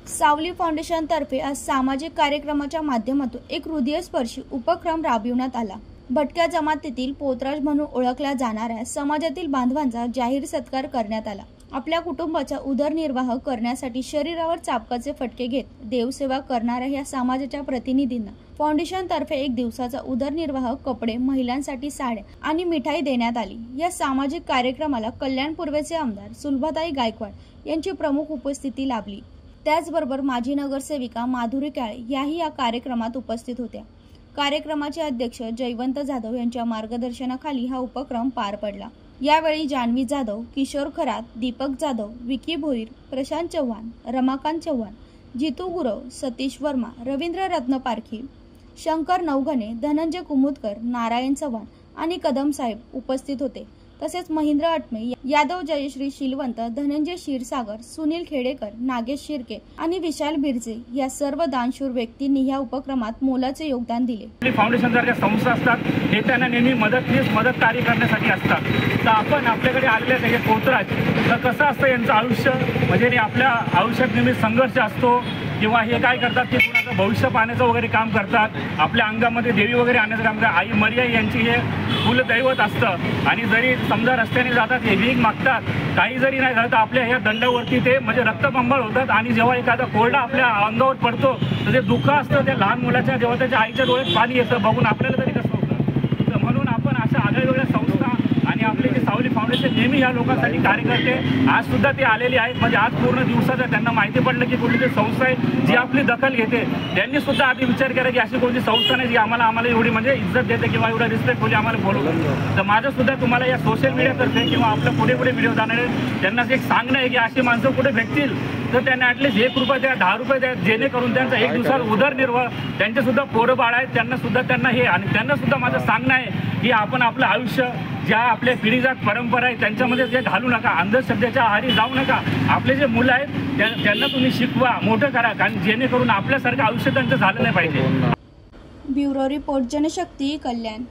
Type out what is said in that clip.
सावली फाउंडेशन तर्फे आज सामाजिक कार्यक्रमाच्या माध्यमातून एक हृदयस्पर्शी उपक्रम राबविण्यात आला। भटक्या जमातीतील पोतराज म्हणून ओळखल्या जाणाऱ्या समाजातील बांधवांचा जाहीर सत्कार करण्यात आला। आपल्या कुटुंबाचा उदरनिर्वाह करण्यासाठी शरीरावर चापकाचे फटके घेत देवसेवा करणाऱ्या या समाजाच्या प्रतिनिधींना फाउंडेशन तर्फे एक दिवसाचा उदरनिर्वाह, कपडे, महिलांसाठी साड्या आणि मिठाई देण्यात आली। या सामाजिक कार्यक्रमाला कल्याण पूर्वेचे आमदार सुलभाताई गायकवाड यांची प्रमुख उपस्थिती लाभली। त्याचबरोबर माजी नगरसेविका माधुरी काळे याही या कार्यक्रमात उपस्थित होत्या। कार्यक्रमाचे अध्यक्ष जयवंत जाधव यांच्या मार्गदर्शनाखाली हा उपक्रम पार पडला। यावेळी जान्हवी जाधव, किशोर खरात, दीपक जाधव, विकी भोईर, प्रशांत चव्हाण, रमाकांत चव्हाण, जितू गुरव, सतीश वर्मा, रवींद्र रत्नपारखी, शंकर नवघणे, धनंजय कुमुदकर, नारायण चव्हाण आणि कदम साहेब उपस्थित होते। तसेच महेंद्र अटमे, यादव जयश्री शिलवंत, धनंजय क्षीरसागर, सुनील खेडेकर, नागेश शिर्के आणि विशाल बिरजे या सर्व दानशूर व्यक्तींनी या उपक्रमात मोलाचे योगदान दिले। फाउंडेशन सारख्या संस्था असतात हे त्यांना नेहमी मदत कार्य करण्यासाठी असतात। तर आपण आपल्याकडे आलेले काही पोतराज तर कसं असतं यांचं आयुष्य म्हणजे आपल्या आयुष्यात नेहमी संघर्ष असतो किंवा हे काय करतात की कुणाचं भविष्य पाहण्याचं वगैरे काम करतात, आपल्या अंगामध्ये देवी वगैरे आणण्याचं काम करतात। आई मर्या यांची हे कुलदैवत असतं आणि जरी समजा रस्त्याने जातात हे भीक मागतात, काही जरी नाही झालं तर आपल्या ह्या दंडावरती ते म्हणजे रक्तबंबाळ होतात आणि जेव्हा एखादा कोरडा आपल्या अंगावर पडतो तर ते दुःख असतं त्या लहान मुलाच्या, जेव्हा त्याच्या आईच्या डोळ्यात पाणी येतं बघून आपल्याला तरी कसं होतं। तर म्हणून आपण अशा आगळ्यावेगळ्या संस्था आणि आपले जे सावली फाउंडेशन नेहमी ह्या लोकांसाठी कार्य करते। आज सुद्धा ते आलेले आहेत, म्हणजे आज पूर्ण दिवसाचं त्यांना माहिती पडलं की कुठली संस्था आहे जी आपली दखल घेते। त्यांनी सुद्धा आधी विचार केला की अशी कोणती संस्था नाही जी आम्हाला एवढी म्हणजे इज्जत देते किंवा एवढा रिस्पेक्टफुली आम्हाला बोलवतं। तर माझं सुद्धा तुम्हाला या सोशल मीडियातर्फे किंवा आपल्या पुढे व्हिडिओ जाणारे त्यांना एक सांगणं आहे की अशी माणसं कुठे भेटतील तर त्यांना ॲटलीस्ट 1 रुपया द्या, 10 रुपये द्या, जेणेकरून त्यांचा एक दिवसात उदरनिर्वाह, त्यांचे सुद्धा पोरं बाळ आहेत त्यांना सुद्धा हे आणि त्यांना सुद्धा माझं सांगणं आहे की आपण आपलं आयुष्य ज्या आपल्या पिढीजात परंपरा आहे त्यांच्यामध्ये जे घालू नका, अंधश्रद्धेच्या आहारी जाऊ नका। आपले जे मुलं आहेत त्यांना तुम्ही शिकवा, मोठं करा, कारण जेणेकरून आपल्यासारखं आयुष्य त्यांचं झालं नाही पाहिजे। ब्युरो रिपोर्ट, जनशक्ती, कल्याण।